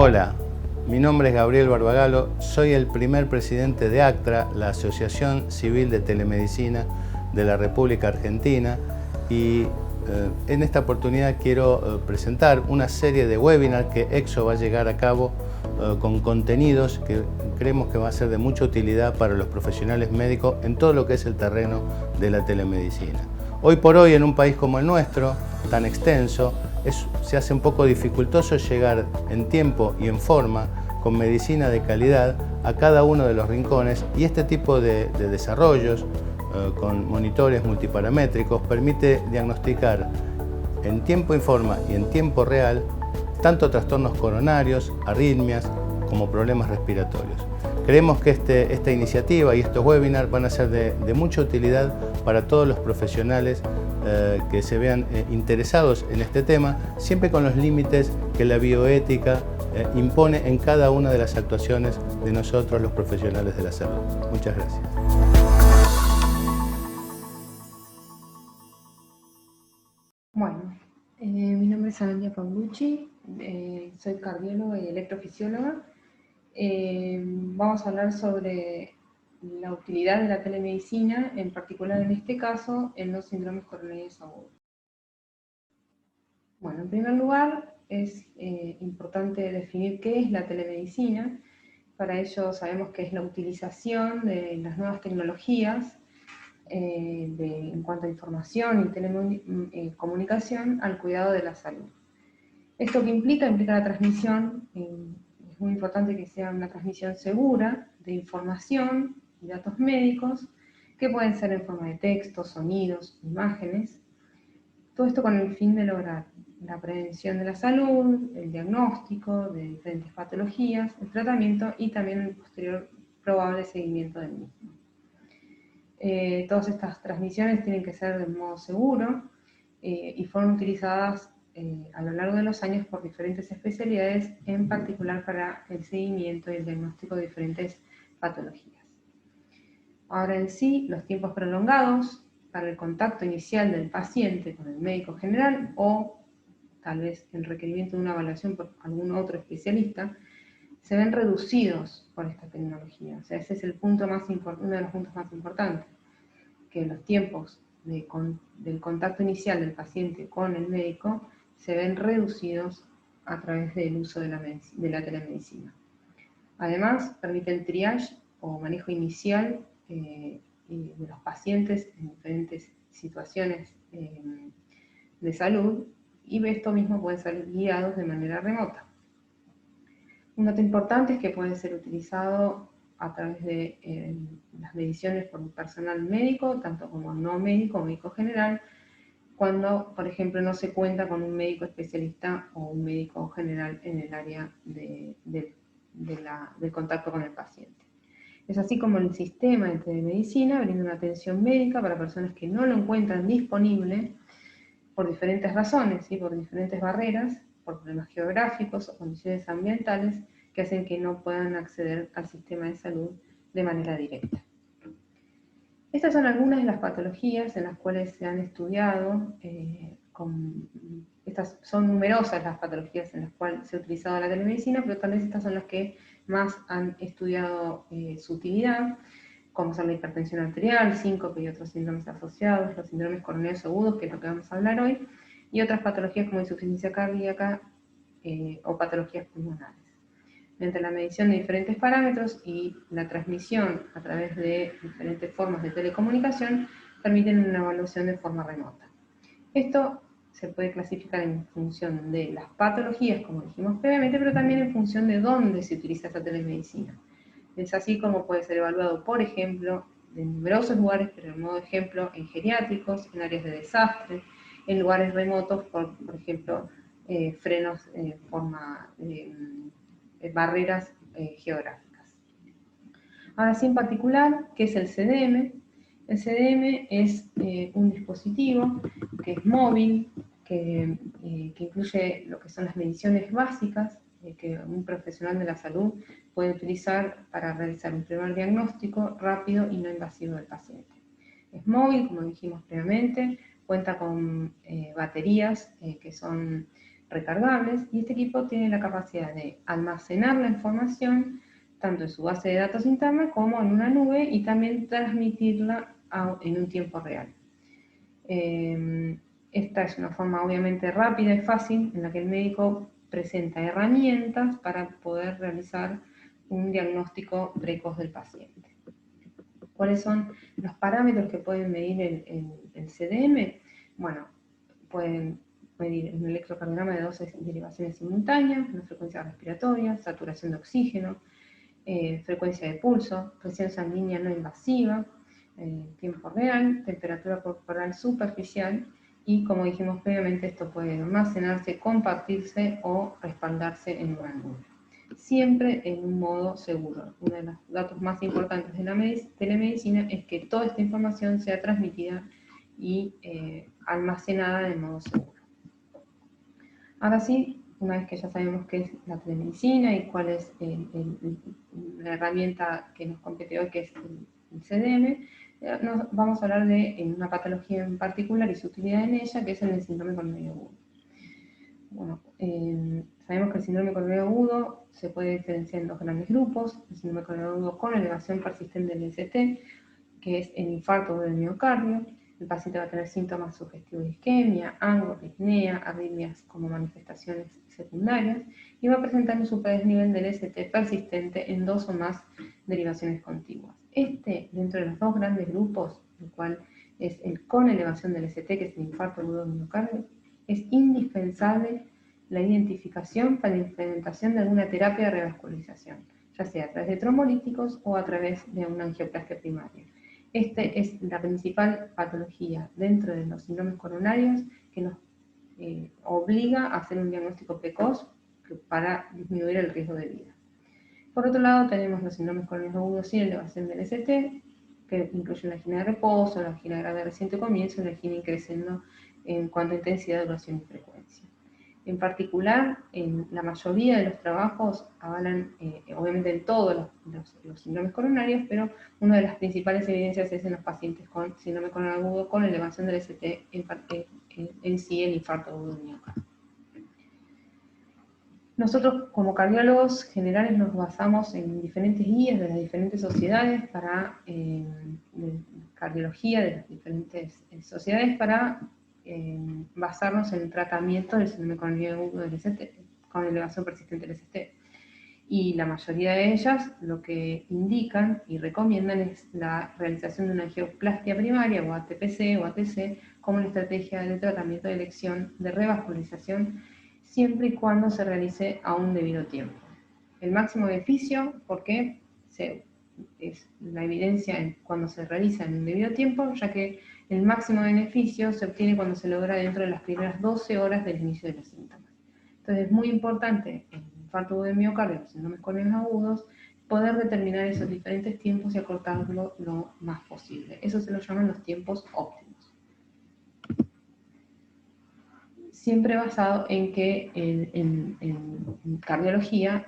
Hola, mi nombre es Gabriel Barbagalo, soy el primer presidente de ACTRA, la Asociación Civil de Telemedicina de la República Argentina, y en esta oportunidad quiero presentar una serie de webinars que EXO va a llegar a cabo con contenidos que creemos que va a ser de mucha utilidad para los profesionales médicos en todo lo que es el terreno de la telemedicina. Hoy por hoy, en un país como el nuestro, tan extenso, se hace un poco dificultoso llegar en tiempo y en forma, con medicina de calidad, a cada uno de los rincones, y este tipo de desarrollos con monitores multiparamétricos permite diagnosticar en tiempo y forma y en tiempo real tanto trastornos coronarios, arritmias, como problemas respiratorios. Creemos que esta iniciativa y estos webinars van a ser de mucha utilidad para todos los profesionales que se vean interesados en este tema, siempre con los límites que la bioética impone en cada una de las actuaciones de nosotros, los profesionales de la salud. Muchas gracias. Bueno, mi nombre es Amelia Paulucci, soy cardióloga y electrofisióloga. Vamos a hablar sobre la utilidad de la telemedicina, en particular en este caso en los síndromes coronarios agudos. Bueno, en primer lugar es importante definir qué es la telemedicina. Para ello sabemos que es la utilización de las nuevas tecnologías en cuanto a información y telecomunicación al cuidado de la salud. ¿Esto qué implica? Implica la transmisión, es muy importante que sea una transmisión segura de información y datos médicos, que pueden ser en forma de texto, sonidos, imágenes. Todo esto con el fin de lograr la prevención de la salud, el diagnóstico de diferentes patologías, el tratamiento y también el posterior probable seguimiento del mismo. Todas estas transmisiones tienen que ser de modo seguro y fueron utilizadas a lo largo de los años por diferentes especialidades, en particular para el seguimiento y el diagnóstico de diferentes patologías. Ahora en sí, los tiempos prolongados para el contacto inicial del paciente con el médico general o tal vez el requerimiento de una evaluación por algún otro especialista, se ven reducidos por esta tecnología. O sea, ese es uno de los puntos más importantes, que los tiempos del contacto inicial del paciente con el médico se ven reducidos a través del uso de la telemedicina. Además, permite el triage o manejo inicial de los pacientes en diferentes situaciones de salud, y esto mismo puede ser guiados de manera remota. Un dato importante es que puede ser utilizado a través de las mediciones por un personal médico, tanto como no médico o médico general, cuando, por ejemplo, no se cuenta con un médico especialista o un médico general en el área del contacto con el paciente. Es así como el sistema de telemedicina brinda una atención médica para personas que no lo encuentran disponible por diferentes razones, ¿sí? Por diferentes barreras, por problemas geográficos o condiciones ambientales que hacen que no puedan acceder al sistema de salud de manera directa. Estas son algunas de las patologías en las cuales se han estudiado, estas son numerosas las patologías en las cuales se ha utilizado la telemedicina, pero tal vez estas son las que más han estudiado su utilidad, como son la hipertensión arterial, síncope y otros síndromes asociados, los síndromes coronarios agudos, que es lo que vamos a hablar hoy, y otras patologías como insuficiencia cardíaca o patologías pulmonares. Mediante la medición de diferentes parámetros y la transmisión a través de diferentes formas de telecomunicación, permiten una evaluación de forma remota. Esto se puede clasificar en función de las patologías, como dijimos previamente, pero también en función de dónde se utiliza esta telemedicina. Es así como puede ser evaluado, por ejemplo, en numerosos lugares, pero en modo ejemplo, en geriátricos, en áreas de desastre, en lugares remotos, por ejemplo, frenos en forma de barreras geográficas. Ahora sí, en particular, ¿qué es el CDM? El CDM es un dispositivo que es móvil, que incluye lo que son las mediciones básicas que un profesional de la salud puede utilizar para realizar un primer diagnóstico rápido y no invasivo del paciente. Es móvil, como dijimos previamente, cuenta con baterías que son recargables, y este equipo tiene la capacidad de almacenar la información tanto en su base de datos interna como en una nube, y también transmitirla en un tiempo real. Esta es una forma obviamente rápida y fácil en la que el médico presenta herramientas para poder realizar un diagnóstico precoz del paciente. ¿Cuáles son los parámetros que pueden medir el CDM? Bueno, pueden medir un electrocardiograma de 12 derivaciones simultáneas, una frecuencia respiratoria, saturación de oxígeno, frecuencia de pulso, presión sanguínea no invasiva, tiempo real, temperatura corporal superficial, y como dijimos previamente, esto puede almacenarse, compartirse o respaldarse en una nube. Siempre en un modo seguro. Uno de los datos más importantes de la telemedicina es que toda esta información sea transmitida y almacenada de modo seguro. Ahora sí, una vez que ya sabemos qué es la telemedicina y cuál es la herramienta que nos compete hoy, que es el CDM, vamos a hablar de una patología en particular y su utilidad en ella, que es el síndrome coronario agudo. Bueno, sabemos que el síndrome coronario agudo se puede diferenciar en dos grandes grupos: el síndrome coronario agudo con elevación persistente del ST, que es el infarto del miocardio. El paciente va a tener síntomas sugestivos de isquemia, angio, apnea, arritmias como manifestaciones secundarias, y va a presentar un superdesnivel del ST persistente en dos o más derivaciones contiguas. Dentro de los dos grandes grupos, el cual es el con elevación del ST, que es el infarto agudo del miocardio, es indispensable la identificación para la implementación de alguna terapia de revascularización, ya sea a través de trombolíticos o a través de una angioplastia primaria. Esta es la principal patología dentro de los síndromes coronarios que nos obliga a hacer un diagnóstico precoz para disminuir el riesgo de vida. Por otro lado, tenemos los síndromes coronarios agudos sin elevación del ST, que incluyen la angina de reposo, la angina grave de reciente comienzo y la angina increciendo en cuanto a intensidad, duración y frecuencia. En particular, en la mayoría de los trabajos avalan, obviamente en todos los síndromes coronarios, pero una de las principales evidencias es en los pacientes con síndrome coronario agudo con elevación del ST, en sí el infarto agudo del miocardio. Nosotros como cardiólogos generales nos basamos en diferentes guías de las diferentes sociedades de cardiología, de las diferentes sociedades, para basarnos en el tratamiento del síndrome coronario agudo del ST, con elevación persistente del ST. Y la mayoría de ellas lo que indican y recomiendan es la realización de una angioplastia primaria, o ATPC o ATC, como una estrategia de tratamiento de elección de revascularización, siempre y cuando se realice a un debido tiempo. El máximo beneficio, porque es la evidencia cuando se realiza en un debido tiempo, ya que el máximo beneficio se obtiene cuando se logra dentro de las primeras 12 horas del inicio de los síntomas. Entonces es muy importante en el infarto agudo del miocardio, los síndromes coronarios agudos, poder determinar esos diferentes tiempos y acortarlo lo más posible. Eso se lo llaman los tiempos óptimos. Siempre basado en que en cardiología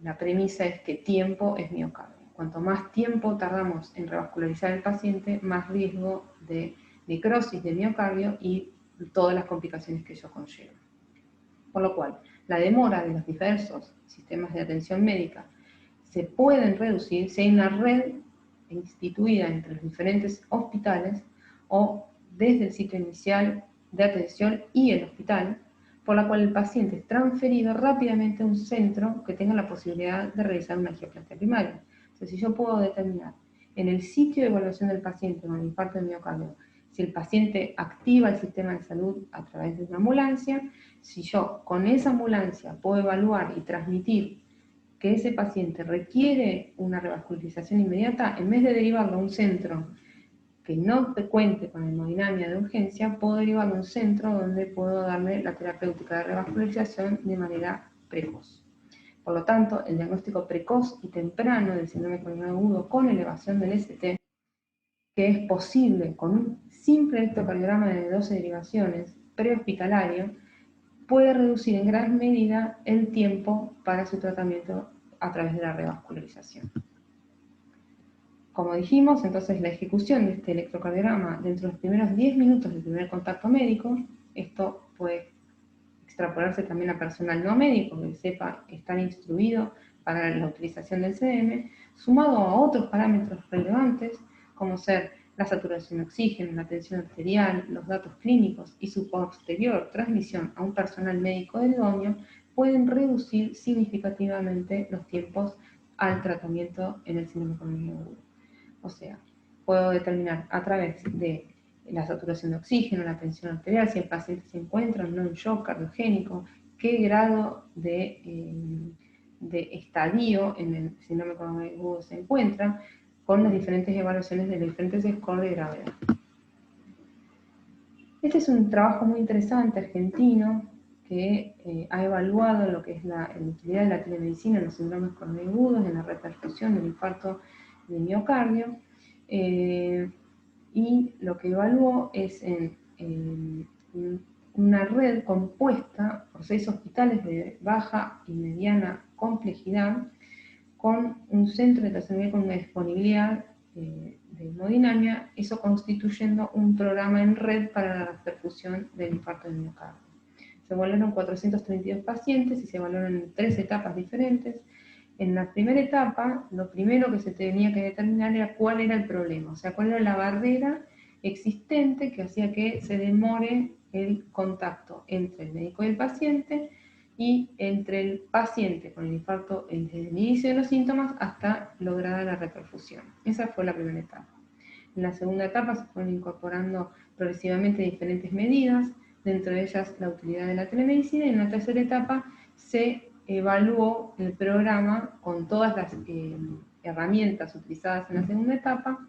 la premisa es que tiempo es miocardio. Cuanto más tiempo tardamos en revascularizar al paciente, más riesgo de necrosis de miocardio y todas las complicaciones que ello conlleva. Por lo cual, la demora de los diversos sistemas de atención médica se pueden reducir si hay una red instituida entre los diferentes hospitales o desde el sitio inicial de atención y el hospital, por la cual el paciente es transferido rápidamente a un centro que tenga la posibilidad de realizar una angioplastia primaria. Entonces, si yo puedo determinar en el sitio de evaluación del paciente con el infarto de miocardio si el paciente activa el sistema de salud a través de una ambulancia, si yo con esa ambulancia puedo evaluar y transmitir que ese paciente requiere una revascularización inmediata, en vez de derivarlo a un centro que no cuente con hemodinamia de urgencia, puedo derivarlo a un centro donde puedo darle la terapéutica de revascularización de manera precoz. Por lo tanto, el diagnóstico precoz y temprano del síndrome coronario agudo con elevación del ST, que es posible con un simple electrocardiograma de 12 derivaciones prehospitalario, puede reducir en gran medida el tiempo para su tratamiento a través de la revascularización. Como dijimos, entonces la ejecución de este electrocardiograma dentro de los primeros 10 minutos del primer contacto médico, esto puede extrapolarse también a personal no médico que sepa estar instruido para la utilización del CDM, sumado a otros parámetros relevantes, como ser la saturación de oxígeno, la tensión arterial, los datos clínicos y su posterior transmisión a un personal médico idóneo, pueden reducir significativamente los tiempos al tratamiento en el síndrome coronario agudo. O sea, puedo determinar a través de la saturación de oxígeno, la tensión arterial, si el paciente se encuentra en un shock cardiogénico, qué grado de estadio en el síndrome coronario agudo se encuentra, con las diferentes evaluaciones de los diferentes scores de gravedad. Este es un trabajo muy interesante argentino que ha evaluado lo que es la utilidad de la telemedicina en los síndromes coronarios agudos, en la repercusión del infarto de miocardio, y lo que evaluó es en una red compuesta por 6 hospitales de baja y mediana complejidad, con un centro de tercer nivel con una disponibilidad de hemodinamia, eso constituyendo un programa en red para la reperfusión del infarto de miocardio. Se evaluaron 432 pacientes y se evaluaron en 3 etapas diferentes. En la primera etapa, lo primero que se tenía que determinar era cuál era el problema, o sea, cuál era la barrera existente que hacía que se demore el contacto entre el médico y el paciente, y entre el paciente con el infarto desde el inicio de los síntomas hasta lograda la reperfusión. Esa fue la primera etapa. En la segunda etapa se fueron incorporando progresivamente diferentes medidas, dentro de ellas la utilidad de la telemedicina, y en la tercera etapa se evaluó el programa con todas las herramientas utilizadas en la segunda etapa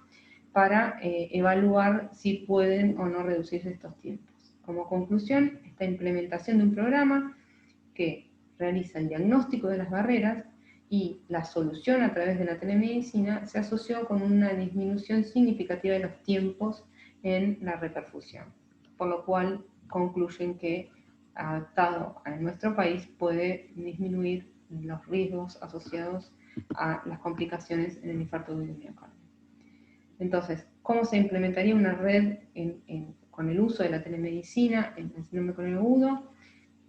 para evaluar si pueden o no reducirse estos tiempos. Como conclusión, esta implementación de un programa que realiza el diagnóstico de las barreras y la solución a través de la telemedicina se asoció con una disminución significativa de los tiempos en la reperfusión, por lo cual concluyen que adaptado a nuestro país puede disminuir los riesgos asociados a las complicaciones en el infarto agudo de miocardio. Entonces, ¿cómo se implementaría una red con el uso de la telemedicina en el síndrome coronario agudo?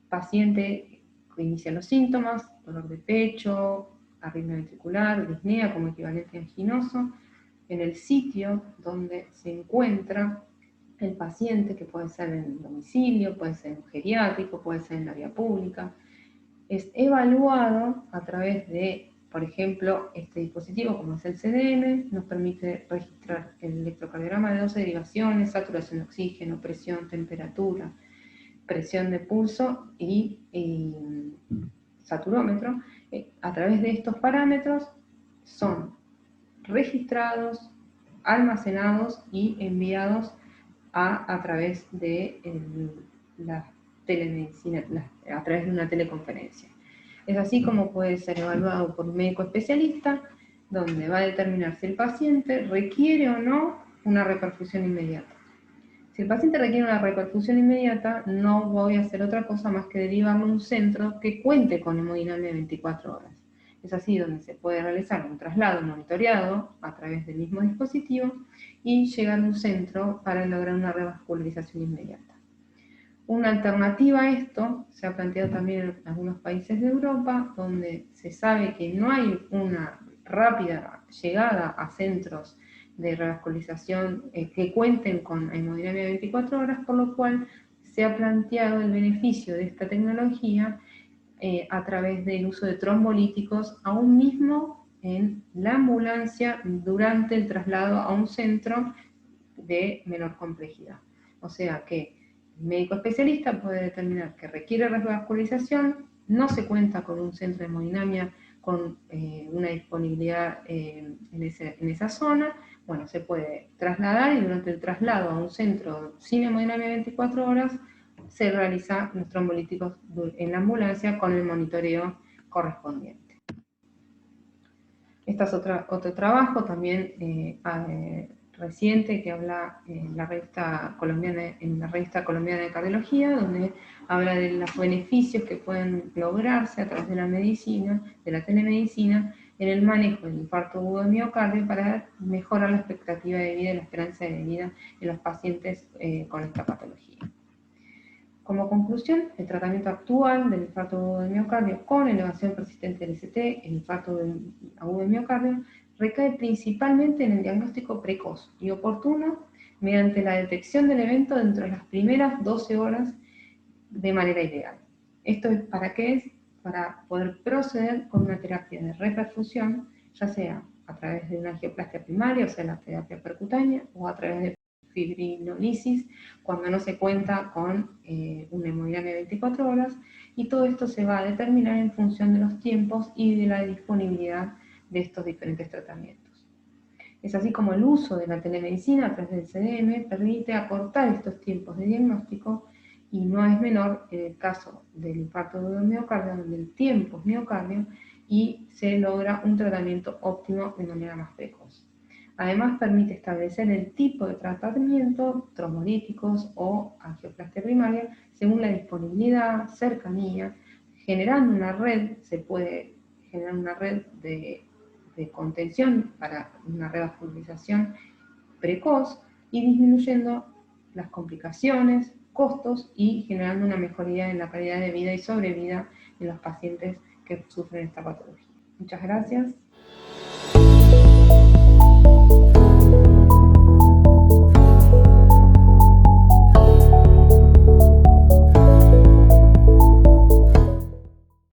Paciente que inicia los síntomas, dolor de pecho, arritmia ventricular, disnea como equivalente anginoso, en el sitio donde se encuentra el paciente, que puede ser en el domicilio, puede ser en un geriátrico, puede ser en la vía pública, es evaluado a través de, por ejemplo, este dispositivo como es el CDM, nos permite registrar el electrocardiograma de 12 derivaciones, saturación de oxígeno, presión, temperatura, presión de pulso y saturómetro. A través de estos parámetros son registrados, almacenados y enviados a través de la telemedicina, a través de una teleconferencia. Es así como puede ser evaluado por un médico especialista, donde va a determinar si el paciente requiere o no una reperfusión inmediata. Si el paciente requiere una reperfusión inmediata, no voy a hacer otra cosa más que derivarlo a un centro que cuente con hemodinamia de 24 horas. Es así donde se puede realizar un traslado monitoreado a través del mismo dispositivo y llegar a un centro para lograr una revascularización inmediata. Una alternativa a esto se ha planteado también en algunos países de Europa, donde se sabe que no hay una rápida llegada a centros de revascularización que cuenten con hemodinamia de 24 horas, por lo cual se ha planteado el beneficio de esta tecnología a través del uso de trombolíticos, aún mismo en la ambulancia durante el traslado a un centro de menor complejidad. O sea que el médico especialista puede determinar que requiere revascularización, no se cuenta con un centro de hemodinamia con una disponibilidad en esa zona. Bueno, se puede trasladar y durante el traslado a un centro sin hemodinamia 24 horas se realiza los trombolíticos en la ambulancia con el monitoreo correspondiente. Este es otro trabajo también reciente que habla en la revista colombiana de cardiología, donde habla de los beneficios que pueden lograrse a través de la medicina, de la telemedicina, en el manejo del infarto agudo de miocardio para mejorar la expectativa de vida y la esperanza de vida en los pacientes con esta patología. Como conclusión, el tratamiento actual del infarto agudo del miocardio con elevación persistente del ST, el infarto agudo del miocardio, recae principalmente en el diagnóstico precoz y oportuno mediante la detección del evento dentro de las primeras 12 horas de manera ideal. ¿Esto es para qué es? Para poder proceder con una terapia de reperfusión, ya sea a través de una angioplastia primaria, o sea, la terapia percutánea, o a través de fibrinolisis, cuando no se cuenta con una hemodinamia de 24 horas, y todo esto se va a determinar en función de los tiempos y de la disponibilidad de estos diferentes tratamientos. Es así como el uso de la telemedicina a través del CDM permite acortar estos tiempos de diagnóstico, y no es menor en el caso del infarto agudo del miocardio, donde el tiempo es miocardio y se logra un tratamiento óptimo de manera más precoz. Además, permite establecer el tipo de tratamiento, trombolíticos o angioplastia primaria, según la disponibilidad, cercanía, generando una red. Se puede generar una red de contención para una revascularización precoz y disminuyendo las complicaciones, costos y generando una mejoría en la calidad de vida y sobrevida en los pacientes que sufren esta patología. Muchas gracias.